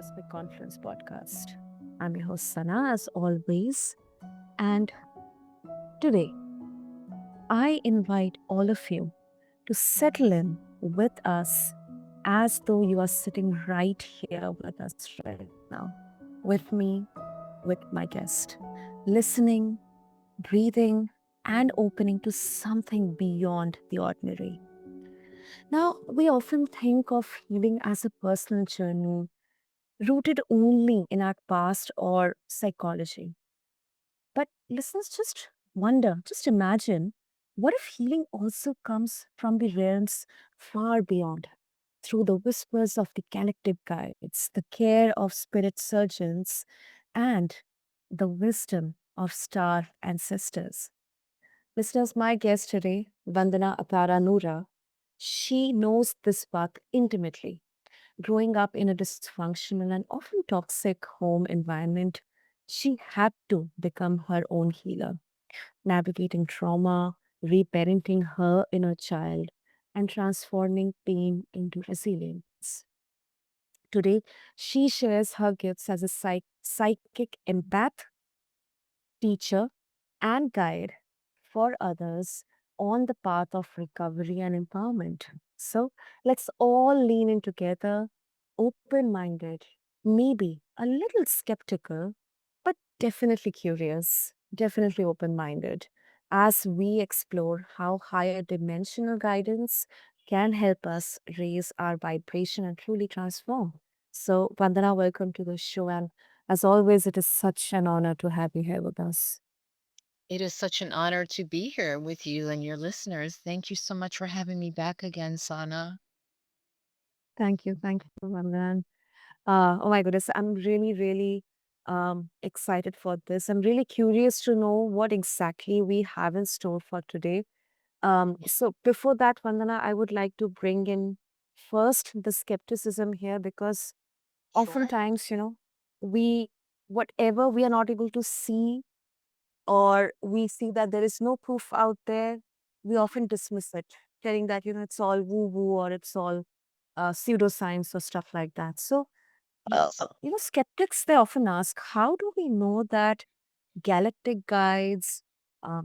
Cosmic Confluence podcast. I'm your host, Sana, as always. And today, I invite all of you to settle in with us as though you are sitting right here with us right now, with me, with my guest, listening, breathing, and opening to something beyond the ordinary. Now, we often think of healing as a personal journey rooted only in our past or psychology. But listeners, just wonder, just imagine what if healing also comes from the realms far beyond, through the whispers of the galactic guides, the care of spirit surgeons, and the wisdom of star ancestors. Listeners, my guest today, Vandana Apara Noora, she knows this path intimately. Growing up in a dysfunctional and often toxic home environment, she had to become her own healer, navigating trauma, reparenting her inner child, and transforming pain into resilience. Today, she shares her gifts as a psychic empath, teacher, and guide for others on the path of recovery and empowerment. So let's all lean in together, open minded, maybe a little skeptical, but definitely curious, definitely open minded, as we explore how higher dimensional guidance can help us raise our vibration and truly transform. So, Vandana, welcome to the show. And as always, it is such an honor to have you here with us. It is such an honor to be here with you and your listeners. Thank you so much for having me back again, Sana. Thank you, Vandana. Oh my goodness, I'm really, really excited for this. I'm really curious to know what exactly we have in store for today. Yeah. So before that, Vandana, I would like to bring in first the skepticism here because Sure. oftentimes, we whatever we are not able to see or we see that there is no proof out there, we often dismiss it, telling that, it's all woo-woo or it's all pseudoscience or stuff like that. So, Yes. skeptics, they often ask, how do we know that galactic guides,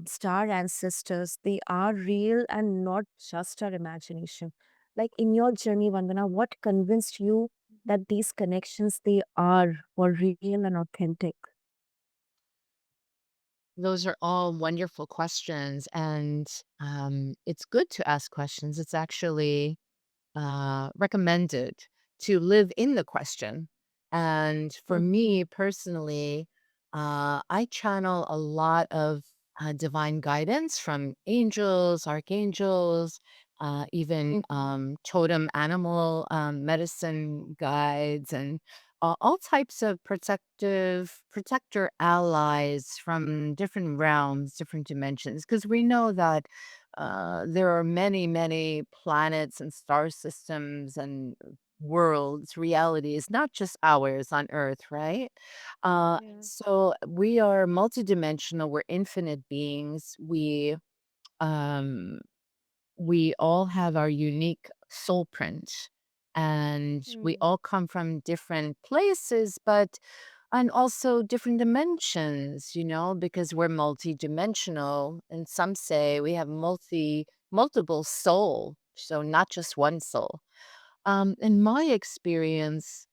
star ancestors, they are real and not just our imagination? Like in your journey, Vandana, what convinced you that these connections, they are for real and authentic? Those are all wonderful questions. And it's good to ask questions. It's actually recommended to live in the question. And for me personally, I channel a lot of divine guidance from angels, archangels, even Mhm. totem animal medicine guides, and all types of protector allies from different realms, different dimensions. Because we know that there are many, many planets and star systems and worlds, realities, not just ours on Earth, right? Yeah. So we are multidimensional. We're infinite beings. Um, we all have our unique soul print, and we Mm. all come from different places, but and also different dimensions, because we're multi-dimensional. And some say we have multiple soul, so not just one soul. In my experience,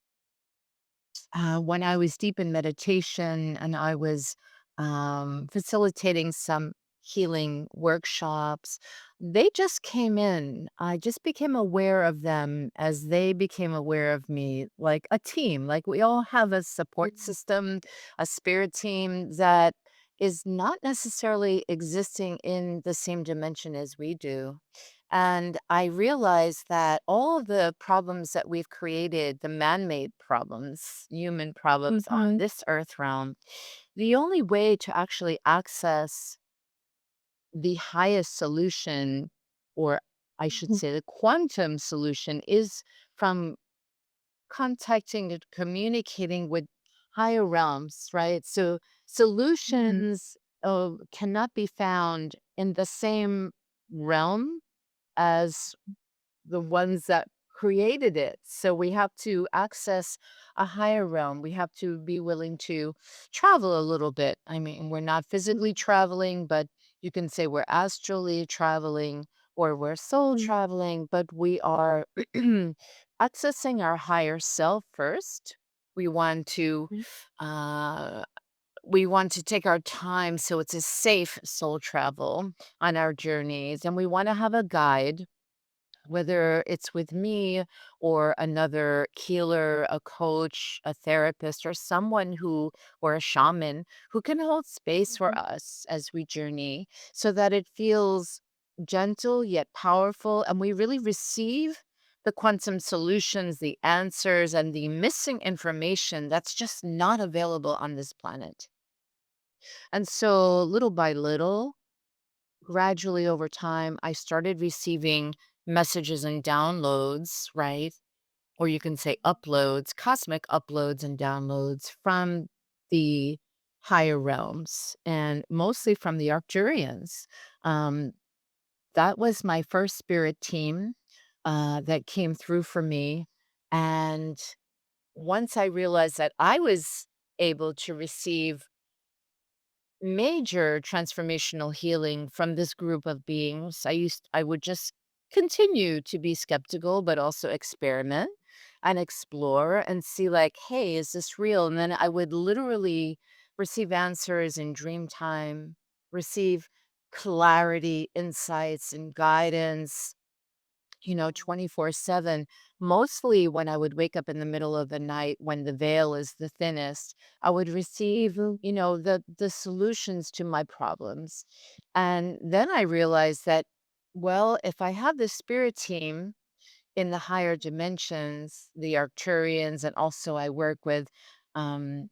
when I was deep in meditation and I was facilitating some healing workshops, they just came in. I just became aware of them as they became aware of me, like a team. Like we all have a support Mm. system, a spirit team that is not necessarily existing in the same dimension as we do. And I realized that all of the problems that we've created, the man made problems, human problems on Mhm. this earth realm, the only way to actually access the highest solution, or I should Mhm. say the quantum solution, is from contacting and communicating with higher realms, right? So Mhm. solutions cannot be found in the same realm as the ones that created it. So we have to access a higher realm. We have to be willing to travel a little bit. I mean, we're not physically traveling, but you can say we're astrally traveling or we're soul traveling, but we are accessing our higher self first. We want to uh we want to take our time so it's a safe soul travel on our journeys, and we want to have a guide, whether it's with me or another healer, a coach, a therapist, or someone who, or a shaman who can hold space for us as we journey so that it feels gentle yet powerful. And we really receive the quantum solutions, the answers, and the missing information that's just not available on this planet. And so, little by little, gradually over time, I started receiving messages and downloads, right? Or you can say uploads, cosmic uploads and downloads from the higher realms and mostly from the Arcturians. Um, that was my first spirit team that came through for me. And once I realized that I was able to receive major transformational healing from this group of beings, I would just continue to be skeptical, but also experiment and explore and see like, hey, is this real? And then I would literally receive answers in dream time, receive clarity, insights, and guidance 24/7. Mostly when I would wake up in the middle of the night when the veil is the thinnest, I would receive, the solutions to my problems. And then I realized that, well, if I have this spirit team in the higher dimensions, the Arcturians, and also I work with um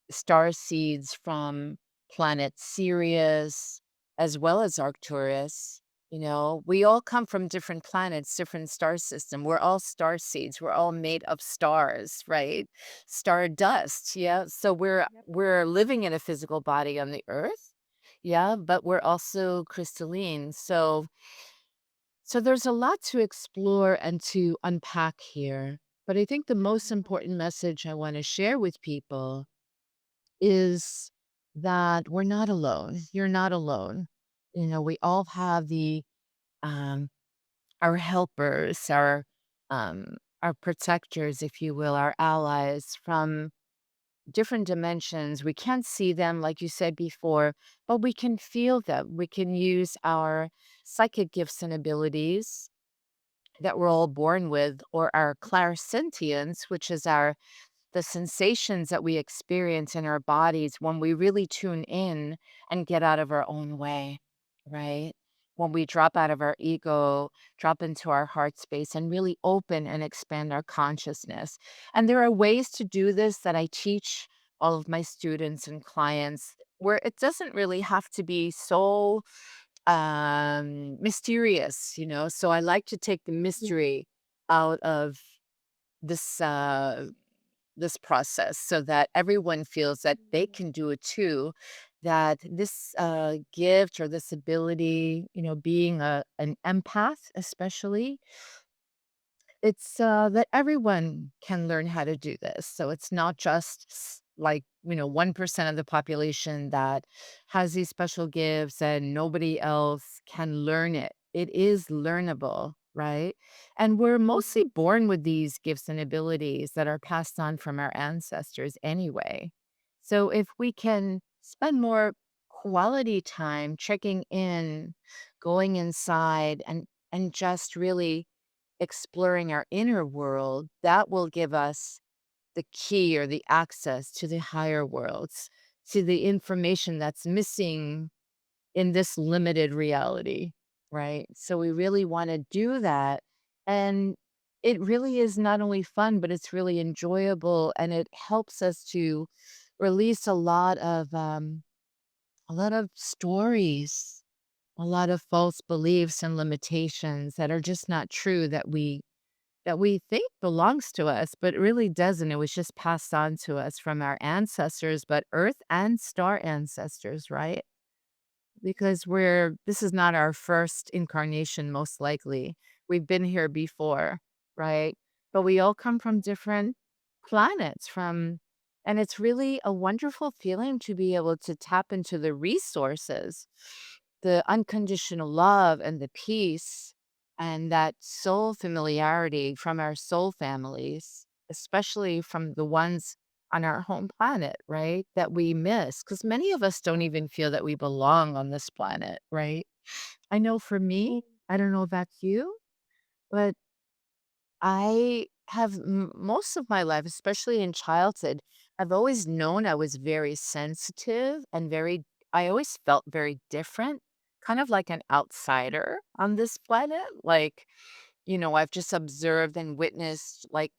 star seeds from planet Sirius as well as Arcturus. We all come from different planets, different star system. We're all star seeds. We're all made of stars, right? Star dust. Yeah. So we're living in a physical body on the earth. Yeah, but we're also crystalline. So there's a lot to explore and to unpack here. But I think the most important message I want to share with people is that we're not alone. You're not alone. We all have um our helpers, our protectors, if you will, our allies from different dimensions. We can't see them like you said before, but we can feel them. We can use our psychic gifts and abilities that we're all born with, or our clairsentience, which is the sensations that we experience in our bodies when we really tune in and get out of our own way, right? When we drop out of our ego, drop into our heart space, and really open and expand our consciousness. And there are ways to do this that I teach all of my students and clients where it doesn't really have to be so mysterious. So I like to take the mystery out of this this process so that everyone feels that they can do it too, that this gift or this ability, being an empath especially, it's that everyone can learn how to do this. So it's not just like 1% of the population that has these special gifts and nobody else can learn it. It is learnable, right? And we're mostly born with these gifts and abilities that are passed on from our ancestors anyway. So if we can spend more quality time checking in, going inside, and just really exploring our inner world, that will give us the key or the access to the higher worlds, to the information that's missing in this limited reality, right? So we really want to do that. And it really is not only fun, but it's really enjoyable. And it helps us to release a lot of stories, a lot of false beliefs and limitations that are just not true that we think belongs to us, but it really doesn't. It was just passed on to us from our ancestors, but earth and star ancestors, right? Because this is not our first incarnation, most likely. We've been here before, right? But we all come from different planets and it's really a wonderful feeling to be able to tap into the resources, the unconditional love and the peace and that soul familiarity from our soul families, especially from the ones on our home planet, right? That we miss. Because many of us don't even feel that we belong on this planet, right? I know for me, I don't know about you, but I have most of my life, especially in childhood, I've always known I was very sensitive and I always felt very different, kind of like an outsider on this planet. Like, I've just observed and witnessed like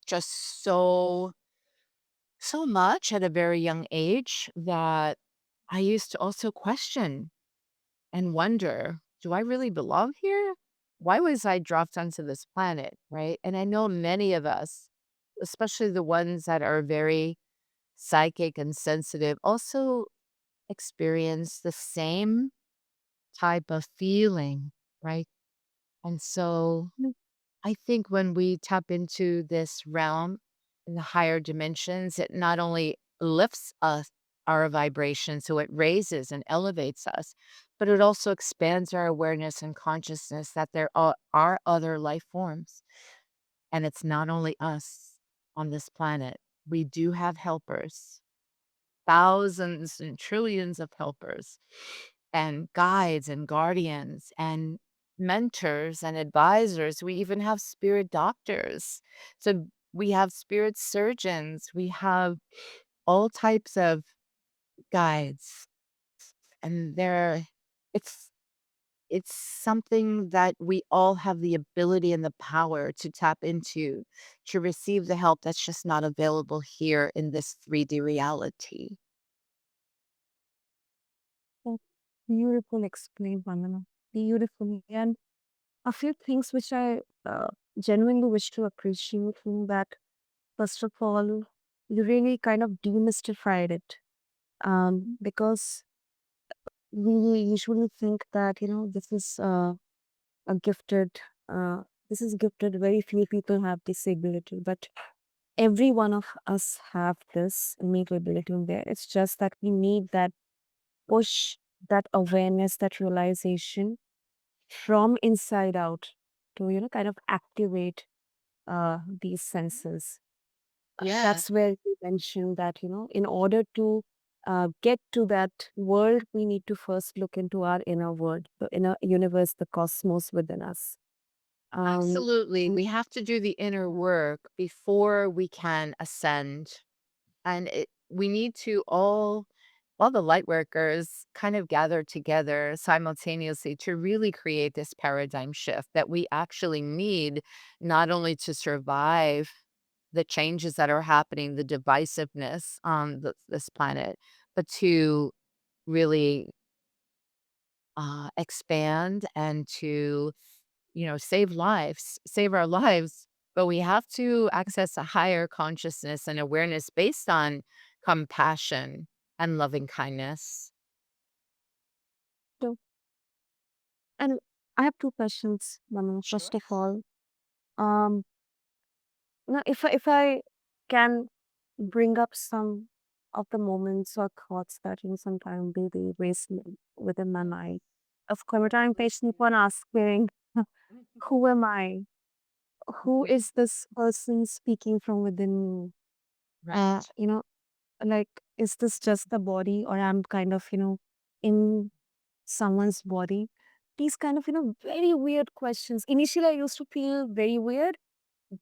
just so much at a very young age that I used to also question and wonder, do I really belong here? Why was I dropped onto this planet? Right. And I know many of us, especially the ones that are very psychic and sensitive, also experience the same type of feeling. Right. And so I think when we tap into this realm in the higher dimensions, it not only lifts us, our vibration, so it raises and elevates us, but it also expands our awareness and consciousness that are other life forms. And it's not only us on this planet. We do have helpers, thousands and trillions of helpers and guides and guardians and mentors and advisors. We even have spirit doctors. So we have spirit surgeons. We have all types of guides. And it's it's something that we all have the ability and the power to tap into to receive the help that's just not available here in this 3D reality. Oh, beautiful explained, Vandana. Beautifully. And a few things which I genuinely wish to appreciate in that, first of all, you really kind of demystified it. Because we usually think that, this is a gifted, this is gifted, very few people have this ability, but every one of us have this innate ability in there. It's just that we need that push, that awareness, that realization from inside out to, kind of activate these senses. Yeah. That's where you mentioned that, in order to get to that world, we need to first look into our inner world, the inner universe, the cosmos within us. Um, Absolutely. and We have to do the inner work before we can ascend. And we need to all the light workers kind of gather together simultaneously to really create this paradigm shift that we actually need not only to survive the changes that are happening, the divisiveness on this planet, but to really expand and to save lives, save our lives. But we have to access a higher consciousness and awareness based on compassion and loving kindness. so, and I have two questions, Manu. First Sure. of all, um, now if I can bring up some of the moments or thoughts that sometimes they raise within my mind. Of course, I'm patient upon asking, who am I? Who is this person speaking from within me? Right. You know, like, is this just the body, or I'm kind of, in someone's body? These kind of, very weird questions. Initially, I used to feel very weird,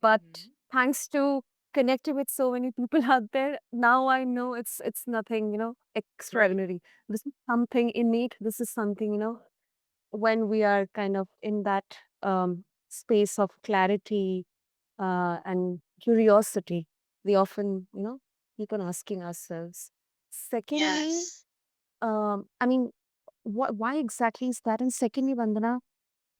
but Mhm. thanks to connecting with so many people out there, now I know it's nothing, Right. extraordinary. This is something innate. This is something, when we are kind of in that space of clarity and curiosity, we often, keep on asking ourselves. Secondly, Yes. I mean, why exactly is that? And secondly, Vandana,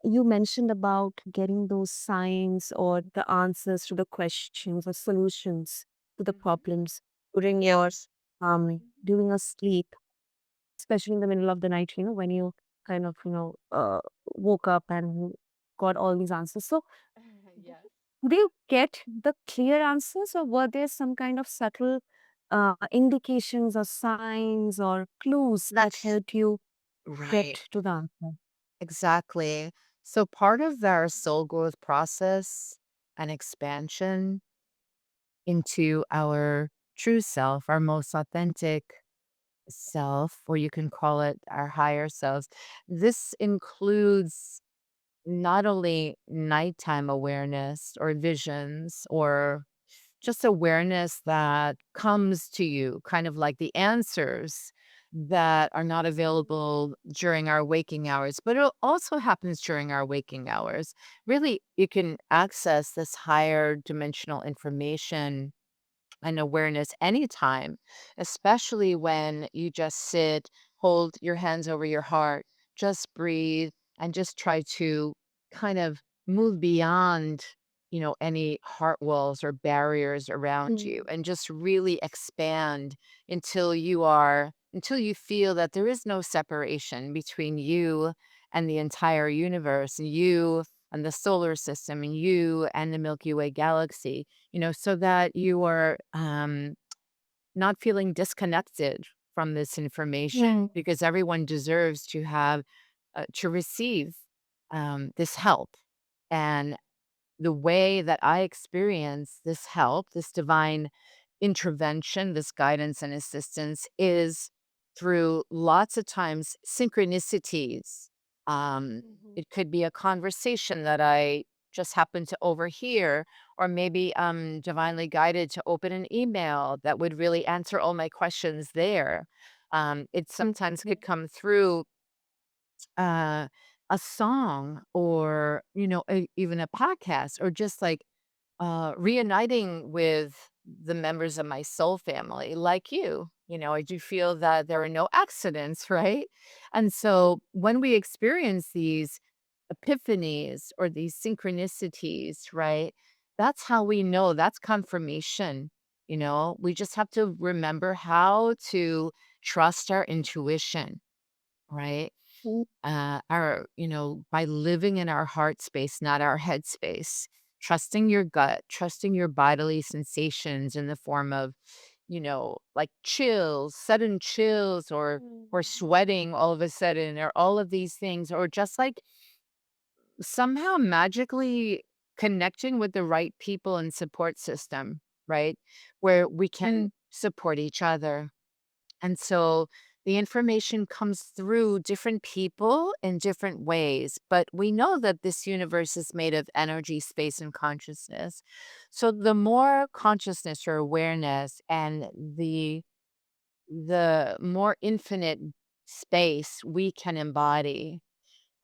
you mentioned about getting those signs or the answers to the questions or solutions to the Mhm. problems during your during a sleep, especially in the middle of the night, when you kind of, woke up and got all these answers. So Yes. Did you get the clear answers, or were there some kind of subtle indications or signs or clues that That's helped you get right. to the answer? Exactly. So part of our soul growth process and expansion into our true self, our most authentic self, or you can call it our higher selves. This includes not only nighttime awareness or visions or just awareness that comes to you, kind of like the answers that are not available during our waking hours, but it also happens during our waking hours. Really, you can access this higher dimensional information and awareness anytime, especially when you just sit, hold your hands over your heart, just breathe, and just try to kind of move beyond, any heart walls or barriers around you Mm. and just really expand until you feel that there is no separation between you and the entire universe, and you and the solar system, and you and the Milky Way galaxy, so that you are not feeling disconnected from this information, Mm. because everyone deserves to receive this help. And the way that I experience this help, this divine intervention, this guidance and assistance is through lots of times synchronicities. Mhm. It could be a conversation that I just happen to overhear, or maybe divinely guided to open an email that would really answer all my questions there. It sometimes Okay. could come through uh, a song, or even a podcast, or just like reuniting with the members of my soul family, like you. I do feel that there are no accidents, right? And so when we experience these epiphanies or these synchronicities, right, that's how we know, that's confirmation. We just have to remember how to trust our intuition, right? Mm. By living in our heart space, not our head space, trusting your gut, trusting your bodily sensations in the form of, like chills, sudden chills, or Mhm. sweating all of a sudden, or all of these things, or just like somehow magically connecting with the right people and support system, right? Where we can support each other. And so the information comes through different people in different ways, but we know that this universe is made of energy, space, and consciousness. So the more consciousness or awareness, and the more infinite space we can embody,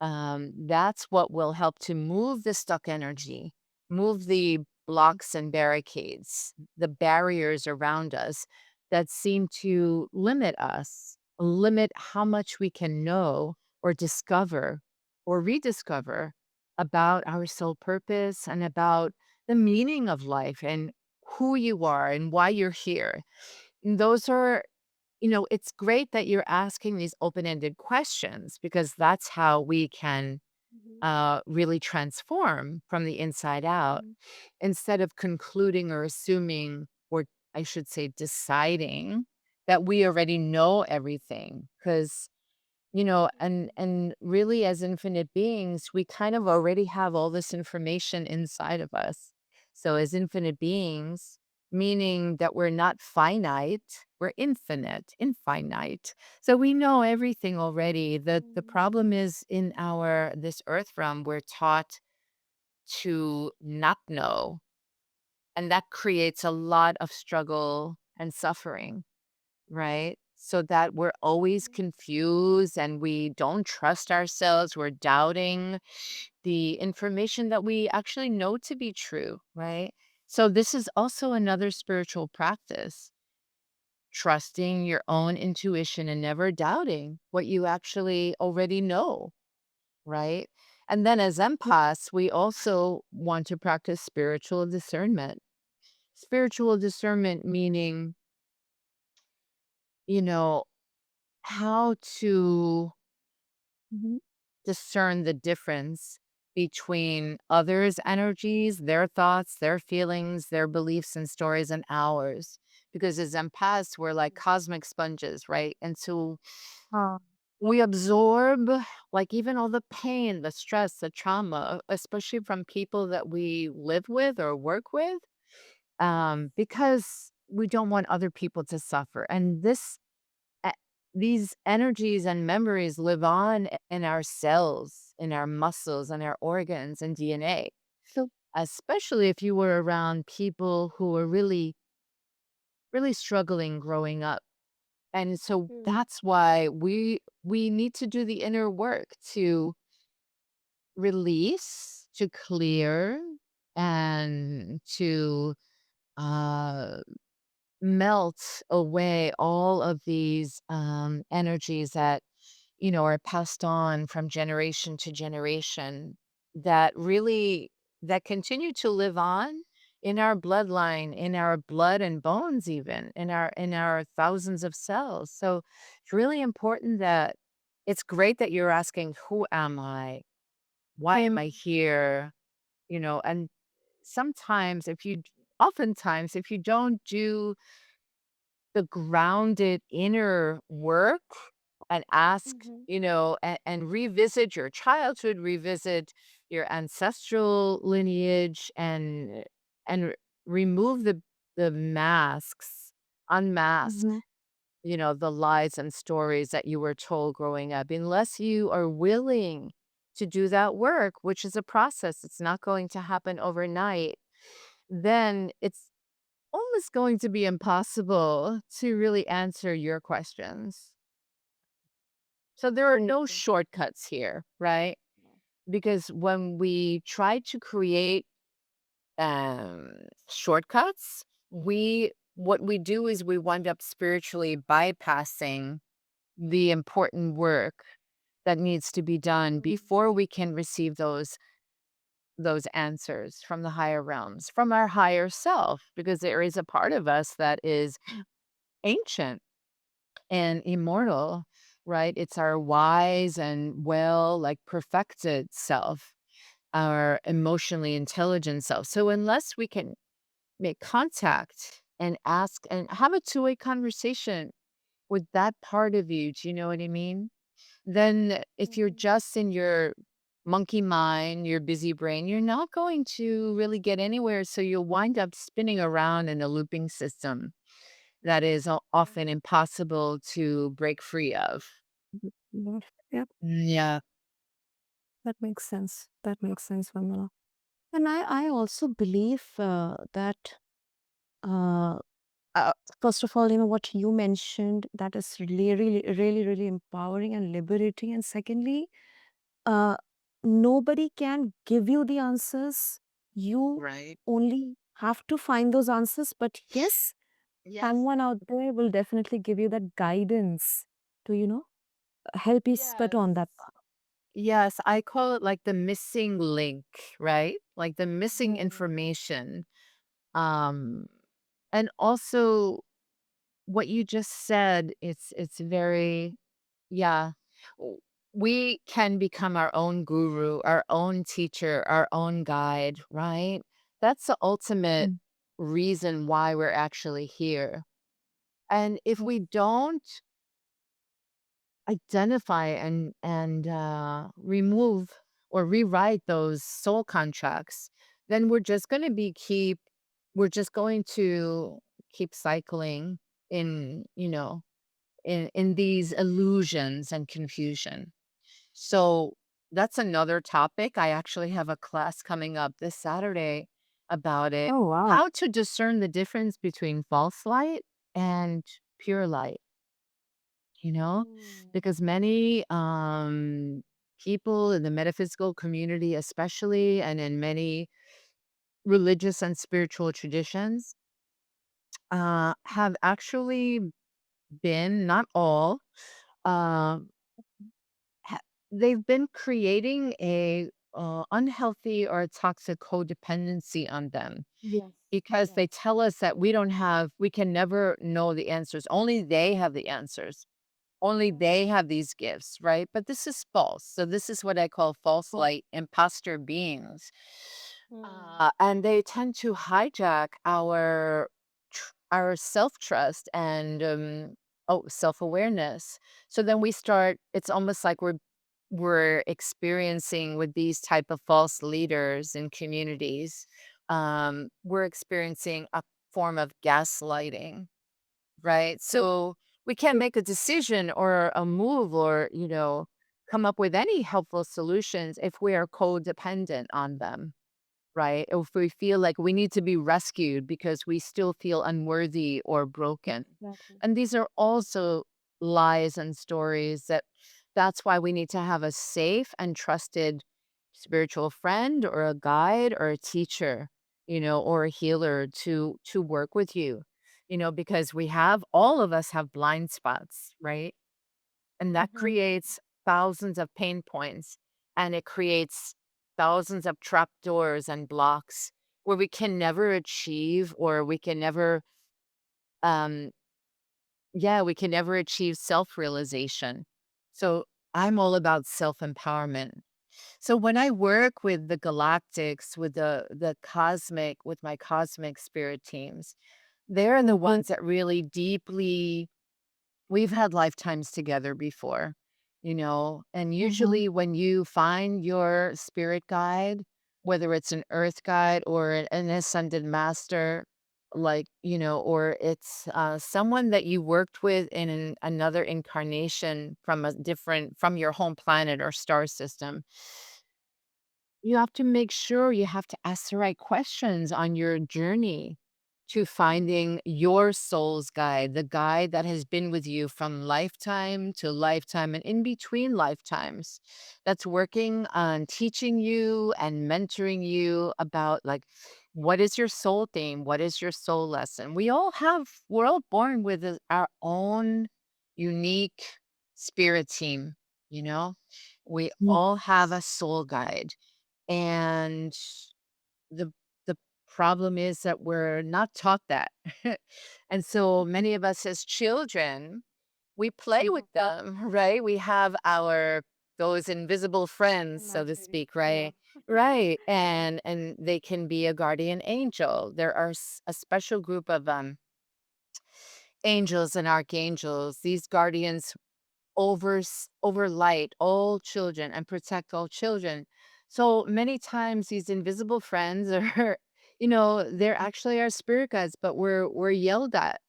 that's what will help to move the stuck energy, move the blocks and barricades, the barriers around us that seem to limit us, limit how much we can know or discover or rediscover about our soul purpose and about the meaning of life and who you are and why you're here. And those are, it's great that you're asking these open-ended questions, because that's how we can Mhm. really transform from the inside out, Mhm. instead of concluding or assuming, or I should say deciding, that we already know everything. Because and really, as infinite beings, we kind of already have all this information inside of us. So as infinite beings, meaning that we're not finite, we're infinite. So we know everything already. The Mhm. problem is, in our this earth realm, we're taught to not know. And that creates a lot of struggle and suffering, right? So that we're always confused and we don't trust ourselves. We're doubting the information that we actually know to be true, right? So, this is also another spiritual practice, trusting your own intuition and never doubting what you actually already know, right? And then, as empaths, we also want to practice spiritual discernment. Spiritual discernment meaning, you know, how to Mhm. discern the difference between others' energies, their thoughts, their feelings, their beliefs and stories, and ours. Because as empaths, we're like cosmic sponges, right? And so Ah. we absorb like even all the pain, the stress, the trauma, especially from people that we live with or work with, because we don't want other people to suffer. And e- these energies and memories live on in our cells, in our muscles, and our organs and DNA. So, especially if you were around people who were really, really struggling growing up. And so Mm. that's why we need to do the inner work to release, to clear, and to uh melt away all of these energies that are passed on from generation to generation, that really that continue to live on in our bloodline, in our blood and bones, even in our thousands of cells. So it's really important that it's great that you're asking, who am I, why am I here, and sometimes if you oftentimes if you don't do the grounded inner work and ask, Mhm. and revisit your childhood, revisit your ancestral lineage, and remove the masks, unmask, Mhm. the lies and stories that you were told growing up. Unless you are willing to do that work, which is a process, it's not going to happen overnight, then it's almost going to be impossible to really answer your questions. So there are no Okay. shortcuts here, right? Because when we try to create shortcuts, we what we do is we wind up spiritually bypassing the important work that needs to be done Mhm. before we can receive those answers from the higher realms, from our higher self, because there is a part of us that is ancient and immortal, right? It's our wise and well, like perfected self, our emotionally intelligent self. So unless we can make contact and ask and have a two-way conversation with that part of you, do you know what I mean? Then if you're Mhm. just in your monkey mind, your busy brain, you're not going to really get anywhere. So you'll wind up spinning around in a looping system that is often impossible to break free of. Mhm. Yep, Yeah. that makes sense. That makes sense, Vandana. And I also believe that, uh, uh, first of all, what you mentioned, that is really, really, really, really empowering and liberating. And secondly, uh, nobody can give you the answers. You Right. only have to find those answers. But yes, Yes. someone out there will definitely give you that guidance to, help you spit Yes. on that Yes, I call it like the missing link, right? Like the missing path. information. Um and also what you just said, it's very, yeah. w- We can become our own guru, our own teacher, our own guide, right? That's the ultimate Mm. reason why we're actually here. And if we don't identify and remove or rewrite those soul contracts, then we're just going to keep cycling in, in these illusions and confusion. So that's another topic. I actually have a class coming up this Saturday about it. Oh, wow. How to discern the difference between false light and pure light, you know? Mm. Because many people in the metaphysical community, especially, and in many religious and spiritual traditions, have actually been, not all, uh, ha- they've been creating a unhealthy or toxic codependency on them, Yes. because Yes. they tell us that we can never know the answers. Only they have the answers. Only they have these gifts, right? But this is false. So this is what I call false light imposter beings. And they tend to hijack our self-trust and self-awareness. So then we start, it's almost like we're experiencing with these type of false leaders in communities. We're experiencing a form of gaslighting, right? So we can't make a decision or a move or, come up with any helpful solutions if we are codependent on them, right? If we feel like we need to be rescued because we still feel unworthy or broken. Exactly. And these are also lies and stories that's why we need to have a safe and trusted spiritual friend or a guide or a teacher, or a healer to work with you, because we have all of us have blind spots, right? And that Mm-hmm. creates thousands of pain points, and it creates thousands of trapdoors and blocks where we can never achieve or we can never um yeah, we can never achieve self-realization. So I'm all about self-empowerment. So when I work with the galactics, with with my cosmic spirit teams, they're the ones that really deeply we've had lifetimes together before, and Mm-hmm. usually when you find your spirit guide, whether it's an earth guide or an ascended master, like, or it's someone that you worked with in another incarnation from your home planet or star system, you have to make sure you have to ask the right questions on your journey to finding your soul's guide, the guide that has been with you from lifetime to lifetime and in between lifetimes, that's working on teaching you and mentoring you about, like, what is your soul theme? What is your soul lesson? We're all born with our own unique spirit team, you know? We all have a soul guide, and the the problem is that we're not taught that. And so many of us as children, we play with them, right? We have those invisible friends, so to Imaginary. speak, Yeah. right? Right. And they can be a guardian angel. There are a special group of angels and archangels. These guardians overlight all children and protect all children. So many times these invisible friends are, they're actually our spirit guides, but we're yelled at,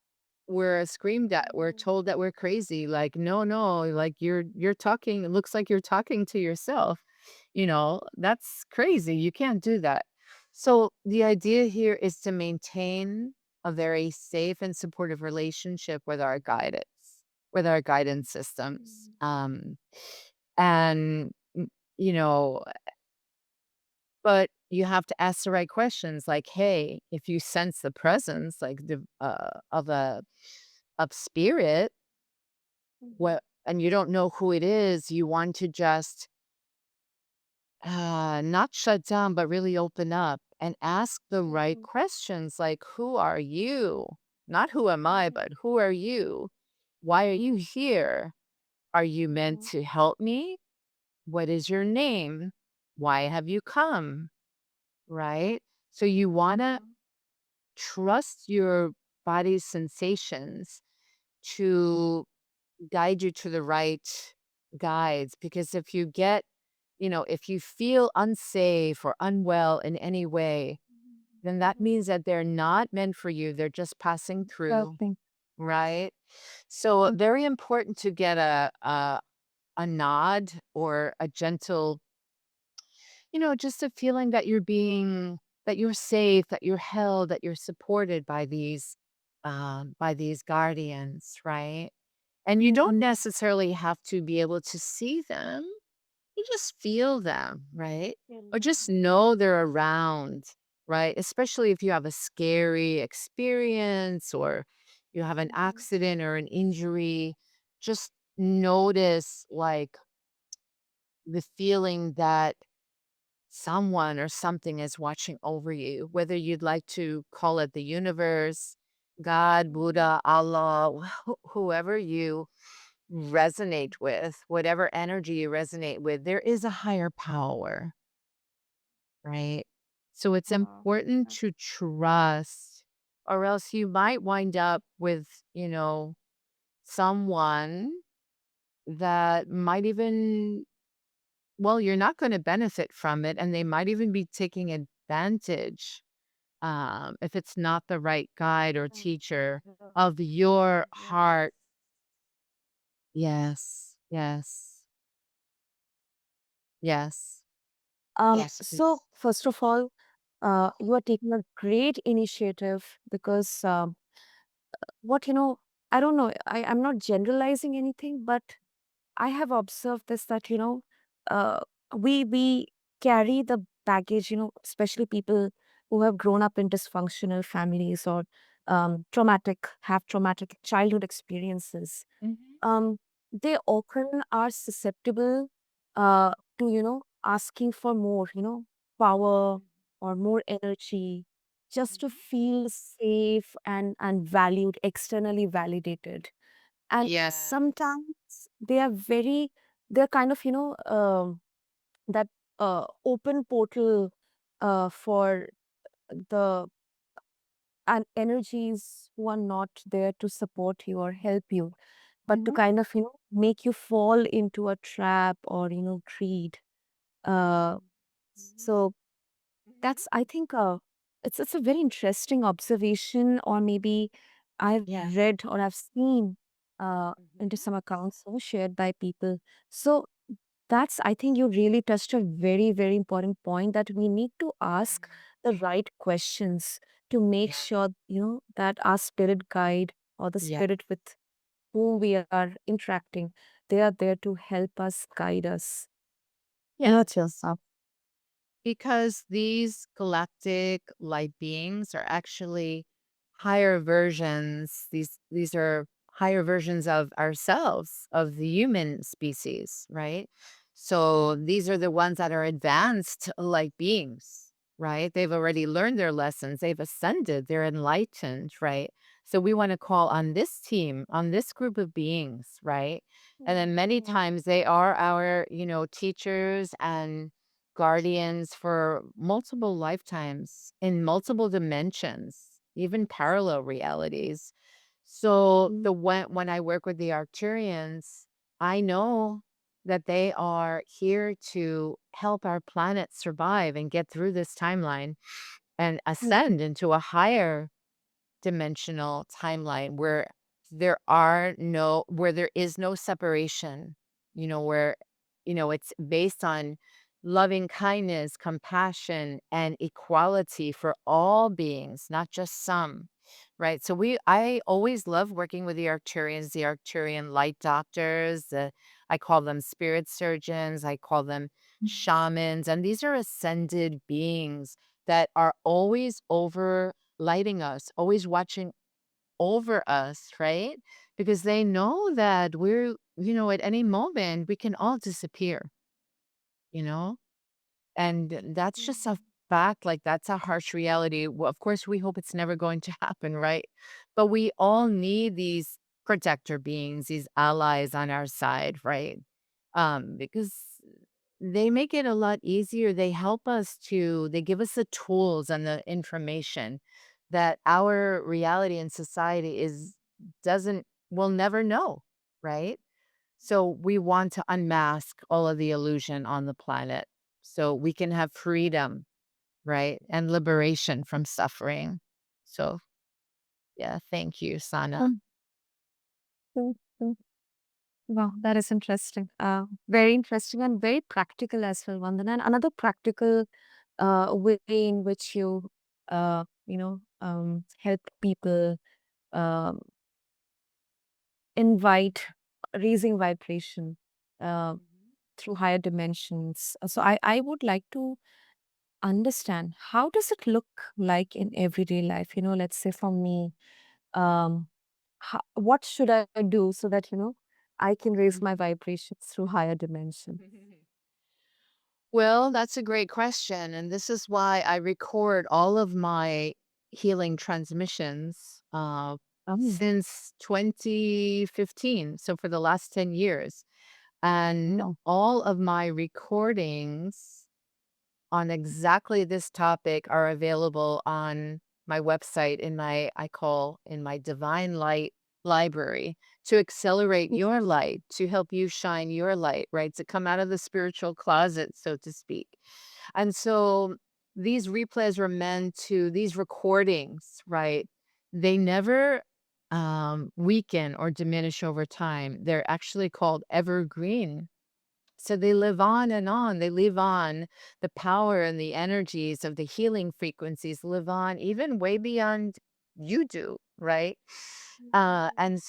we're screamed at, we're told that we're crazy. Like, no, no, like you're talking, it looks like you're talking to yourself. That's crazy. You can't do that. So the idea here is to maintain a very safe and supportive relationship with our guidance systems. And you know, but you have to ask the right questions, like, hey, if you sense the presence, like of spirit, what, and you don't know who it is, you want to just not shut down, but really open up and ask the right questions, like, who are you? Not who am I, but who are you? Why are you here? Are you meant to help me? What is your name? Why have you come? Right? So you want to trust your body's sensations to guide you to the right guides. Because if you feel unsafe or unwell in any way, then that means that they're not meant for you. They're just passing through, Exactly. right? So very important to get a nod or a gentle, just a feeling that that you're safe, that you're held, that you're supported by these guardians, right? And you don't necessarily have to be able to see them. You just feel them, right? Or just know they're around, right? Especially if you have a scary experience or you have an accident or an injury, just notice, like, the feeling that someone or something is watching over you, whether you'd like to call it the universe, God, Buddha, Allah, whoever you resonate with, whatever energy you resonate with, there is a higher power, right? So it's Uh, important to trust, or else you might wind up with, someone that might even, well, you're not going to benefit from it, and they might even be taking advantage, if it's not the right guide or teacher of your heart. Yes, yes, yes, yes, so please. first of all, you are taking a great initiative because what I don't know. I'm not generalizing anything, but I have observed this that uh, we carry the baggage. Especially people who have grown up in dysfunctional families or have traumatic childhood experiences. Mhm. um, they often are susceptible to asking for more, power or more energy, just to Mhm. feel safe and valued, externally validated. And Yeah. sometimes they're kind of that open portal for the and energies who are not there to support you or help you, but to Mhm. kind of make you fall into a trap or greed. uh Mhm. so Mhm. that's, I think, it's a very interesting observation, or maybe I've Yeah. read or I've seen into Mhm. some accounts shared by people. So that's, I think, you really touched a very, very important point, that we need to ask Mhm. the right questions to make Yeah. sure, that our spirit guide or the Yeah. spirit with whom we are interacting, they are there to help us, guide us, Yeah. nurture us. Because these galactic light beings are actually higher versions. These are higher versions of ourselves, of the human species, right? So these are the ones that are advanced light beings, right? They've already learned their lessons. They've ascended. They're enlightened, right? So we want to call on this team, on this group of beings, right? And then many times they are our, teachers and guardians for multiple lifetimes in multiple dimensions, even parallel realities. So when I work with the Arcturians, I know that they are here to help our planet survive and get through this timeline and ascend into a higher dimensional timeline where there is no separation, where it's based on loving kindness, compassion, and equality for all beings, not just some. Right. So I always love working with the Arcturians, the Arcturian light doctors. I call them spirit surgeons. I call them shamans. And these are ascended beings that are always over lighting us, always watching over us, right? Because they know that at any moment we can all disappear, you know? And that's just a fact, like, that's a harsh reality. Well, of course, we hope it's never going to happen, right? But we all need these protector beings, these allies on our side, right? Because they make it a lot easier. They give us the tools and the information that our reality and society doesn't, will never know, right? So we want to unmask all of the illusion on the planet so we can have freedom, right? And liberation from suffering. So, yeah, thank you, Sana. Mm. Wow, that is interesting. Very interesting and very practical as well, Vandana. And another practical way in which you, help people um, invite raising vibration uh, Mhm. through higher dimensions. So I would like to understand, how does it look like in everyday life? Let's say for me, um, what should I do so that, I can raise my vibrations through higher dimensions? Well, that's a great question. And this is why I record all of my healing transmissions Oh, since 2015. So for the last 10 years. And wow. all of my recordings on exactly this topic are available on my website in my I call in my divine light library to accelerate Mm, your light, to help you shine your light, right? To come out of the spiritual closet, so to speak. And so these replays were meant to these recordings, right? They never weaken or diminish over time. They're actually called evergreen, so they live on and on. They live on. The power and the energies of the healing frequencies live on even way beyond you do, right? And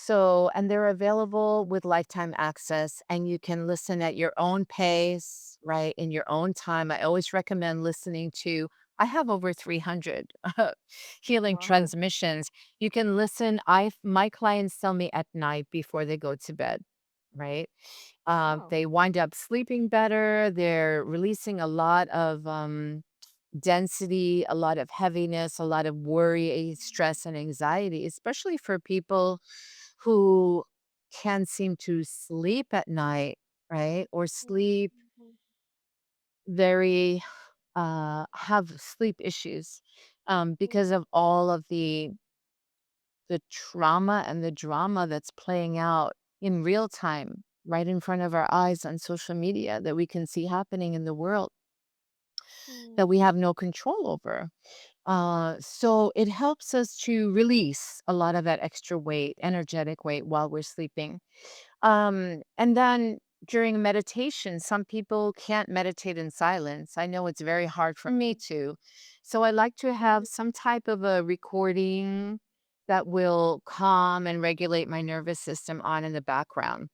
they're available with lifetime access, and you can listen at your own pace, right? In your own time. I always recommend listening to, I have over 300 healing wow. transmissions. You can listen. My clients tell me at night before they go to bed, right? Wow. They wind up sleeping better. They're releasing a lot of density, a lot of heaviness, a lot of worry, stress, and anxiety, especially for people who can seem to sleep at night, right? Or sleep very, have sleep issues because of all of the trauma and the drama that's playing out in real time right in front of our eyes on social media that we can see happening in the world that we have no control over. So it helps us to release a lot of that extra weight, energetic weight while we're sleeping. And then during meditation, some people can't meditate in silence. I know it's very hard for me to. So I like to have some type of a recording that will calm and regulate my nervous system on in the background.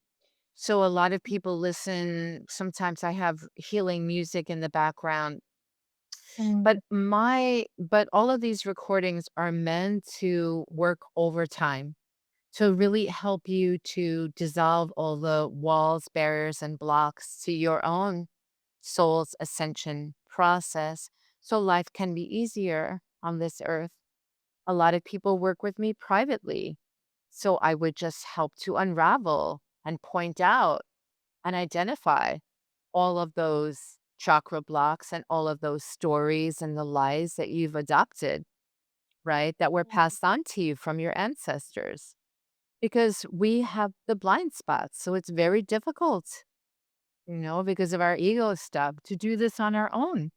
So a lot of people listen. Sometimes I have healing music in the background, but all of these recordings are meant to work overtime to really help you to dissolve all the walls, barriers, and blocks to your own soul's ascension process so life can be easier on this earth. A lot of people work with me privately. So I would just help to unravel and point out and identify all of those chakra blocks and all of those stories and the lies that you've adopted, right? That were passed on to you from your ancestors because we have the blind spots. So it's very difficult, because of our ego stuff to do this on our own.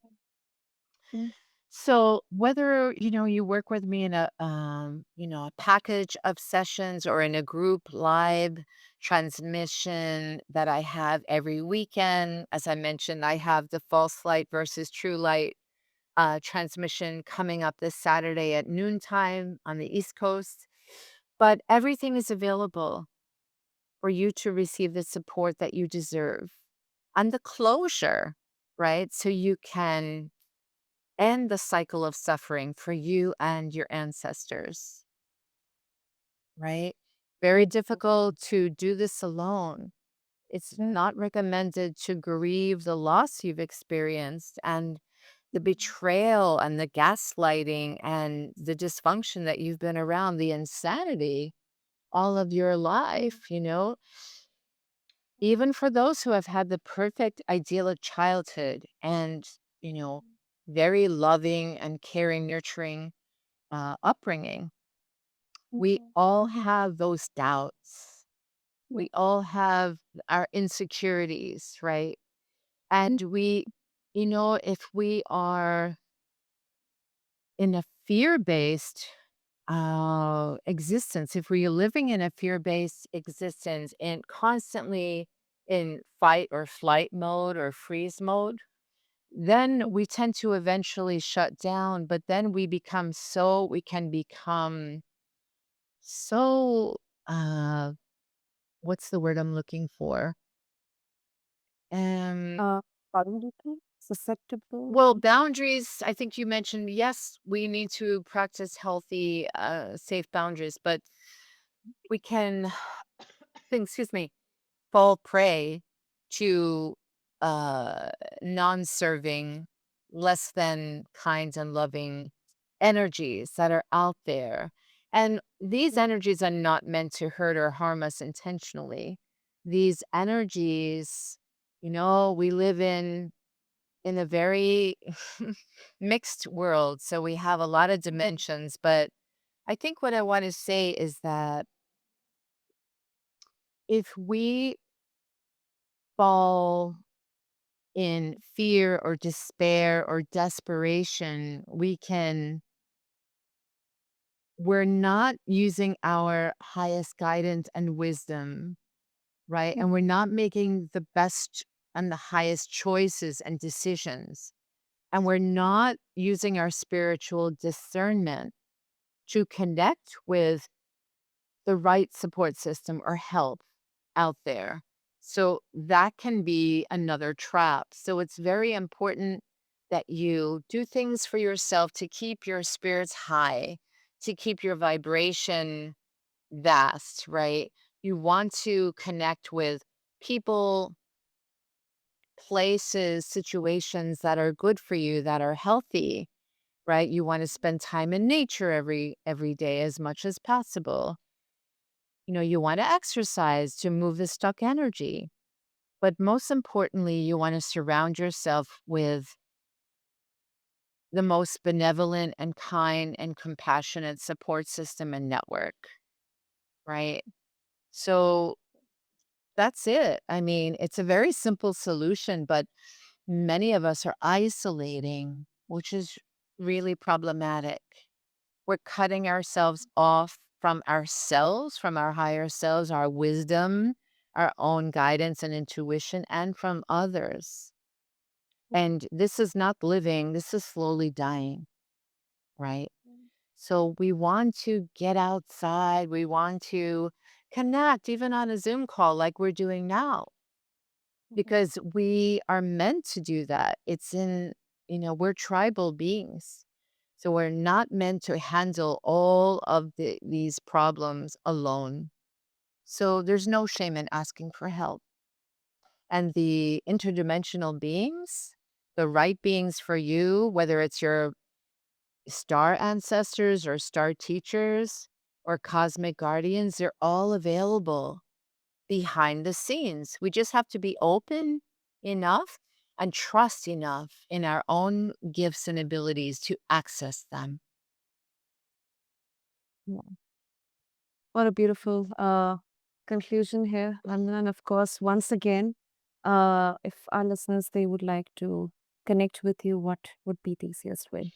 So whether, you work with me in a package of sessions or in a group live transmission that I have every weekend, as I mentioned, I have the false light versus true light transmission coming up this Saturday at noontime on the East Coast. But everything is available for you to receive the support that you deserve and the closure, right? So you can end the cycle of suffering for you and your ancestors, right? Very difficult to do this alone. It's not recommended to grieve the loss you've experienced and the betrayal and the gaslighting and the dysfunction that you've been around, the insanity all of your life, even for those who have had the perfect idyllic childhood and, you know, very loving and caring, nurturing upbringing, we all have those doubts. We all have our insecurities, right? And if we are in a fear based existence, if we're living in a fear based existence and constantly in fight or flight mode or freeze mode, then we tend to eventually shut down. But then we can become so, uh, what's the word I'm looking for? Um, Uh, Vulnerable, susceptible. well, boundaries, I think you mentioned, yes, we need to practice healthy, safe boundaries, but we can, excuse me, fall prey to uh, non serving, less than kind and loving energies that are out there. And these energies are not meant to hurt or harm us intentionally. These energies, we live in a very mixed world. So we have a lot of dimensions. But I think what I want to say is that if we fall in fear or despair or desperation, we're not using our highest guidance and wisdom, right? And we're not making the best and the highest choices and decisions. And we're not using our spiritual discernment to connect with the right support system or help out there. So that can be another trap. So it's very important that you do things for yourself to keep your spirits high, to keep your vibration vast, right? You want to connect with people, places, situations that are good for you, that are healthy, right? You want to spend time in nature every day as much as possible. You want to exercise to move the stuck energy. But most importantly, you want to surround yourself with the most benevolent and kind and compassionate support system and network, right? So that's it. I mean, it's a very simple solution, but many of us are isolating, which is really problematic. We're cutting ourselves off from ourselves, from our higher selves, our wisdom, our own guidance and intuition, and from others. And this is not living, this is slowly dying, right? So we want to get outside, we want to connect, even on a Zoom call like we're doing now, because we are meant to do that. We're tribal beings. So we're not meant to handle all of these problems alone. So there's no shame in asking for help. And the interdimensional beings, the right beings for you, whether it's your star ancestors or star teachers or cosmic guardians, they're all available behind the scenes. We just have to be open enough and trust enough in our own gifts and abilities to access them. Yeah. What a beautiful conclusion here. And then, of course, once again, if our listeners they would like to connect with you, what would be the easiest way?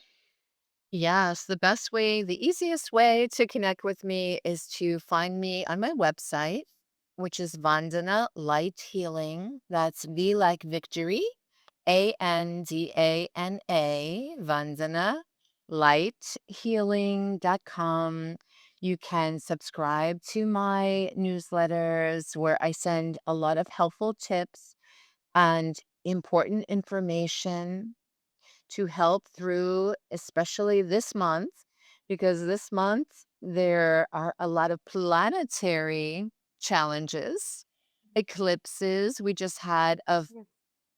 Yes, the best way, the easiest way to connect with me is to find me on my website, which is Vandana Light Healing. That's V like victory, Andana, Vandana lighthealing.com. You can subscribe to my newsletters where I send a lot of helpful tips and important information to help through, especially this month, because this month there are a lot of planetary challenges, eclipses. We just had a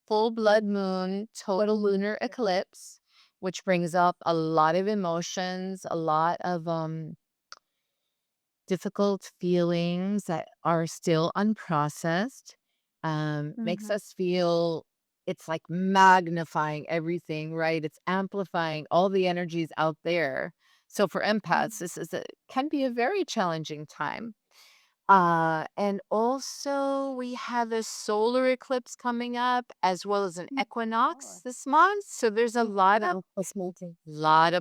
full blood moon, total lunar eclipse, which brings up a lot of emotions, a lot of difficult feelings that are still unprocessed, makes Mhm. us feel it's like magnifying everything, right? It's amplifying all the energies out there. So for empaths, this can be a very challenging time. And also we have a solar eclipse coming up as well as an equinox this month. So there's a lot of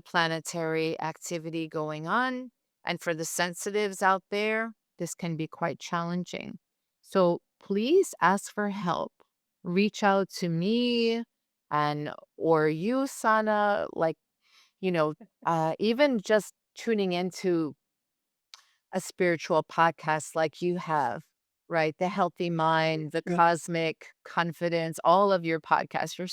planetary activity going on. And for the sensitives out there, this can be quite challenging. So please ask for help. Reach out to me and or you, Sana, like, even just tuning into a spiritual podcast like you have, right? The Healthy Mind, the Cosmic Confidence, all of your podcasts are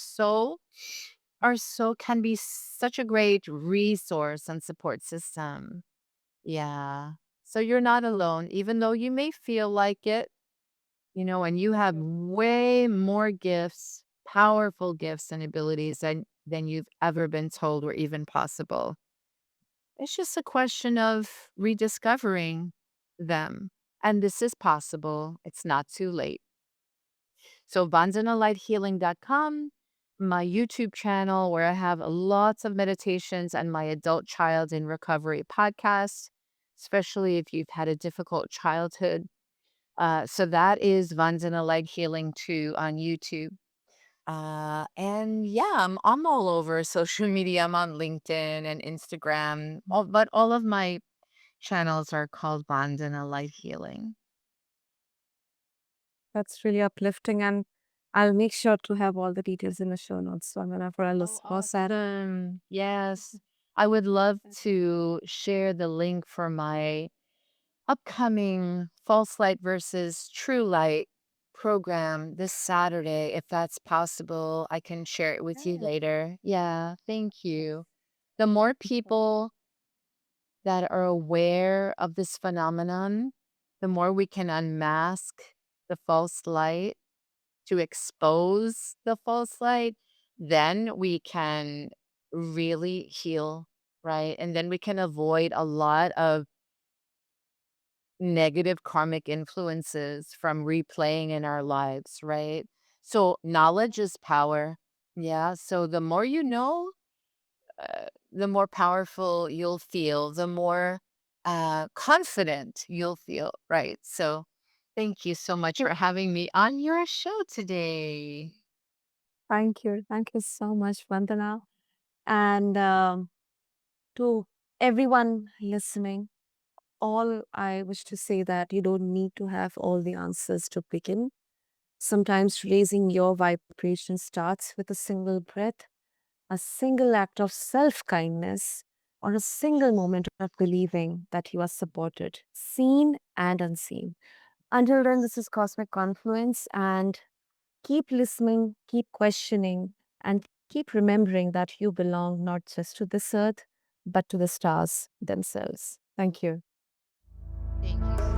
so can be such a great resource and support system. Yeah. So you're not alone, even though you may feel like it, and you have way more gifts, powerful gifts and abilities than you've ever been told were even possible. It's just a question of rediscovering them. And this is possible. It's not too late. So vanzanalightshealing.com, my YouTube channel where I have lots of meditations, and my adult child in recovery podcast, especially if you've had a difficult childhood. So that is Vanzana Light Healing too on YouTube. And yeah, I'm all over social media. I'm on LinkedIn and Instagram, but all of my channels are called Vandana Light Healing. That's really uplifting. And I'll make sure to have all the details in the show notes. So I'm going to for our Oh, listeners. And awesome. Yes. I would love to share the link for my upcoming False Light versus True Light program this Saturday. If that's possible, I can share it with you later. Yeah, thank you. The more people that are aware of this phenomenon, the more we can unmask the false light to expose the false light, then we can really heal, right? And then we can avoid a lot of negative karmic influences from replaying in our lives, right? So, knowledge is power. Yeah. So, the more you know, the more powerful you'll feel, the more confident you'll feel, right? So, thank you so much for having me on your show today. thank you. Thank you so much, Vandana. And to everyone listening, all I wish to say that you don't need to have all the answers to begin. Sometimes raising your vibration starts with a single breath, a single act of self kindness, or a single moment of believing that you are supported, seen and unseen. Until then, this is Cosmic Confluence, and keep listening, keep questioning, and keep remembering that you belong not just to this earth, but to the stars themselves. Thank you. Thank you.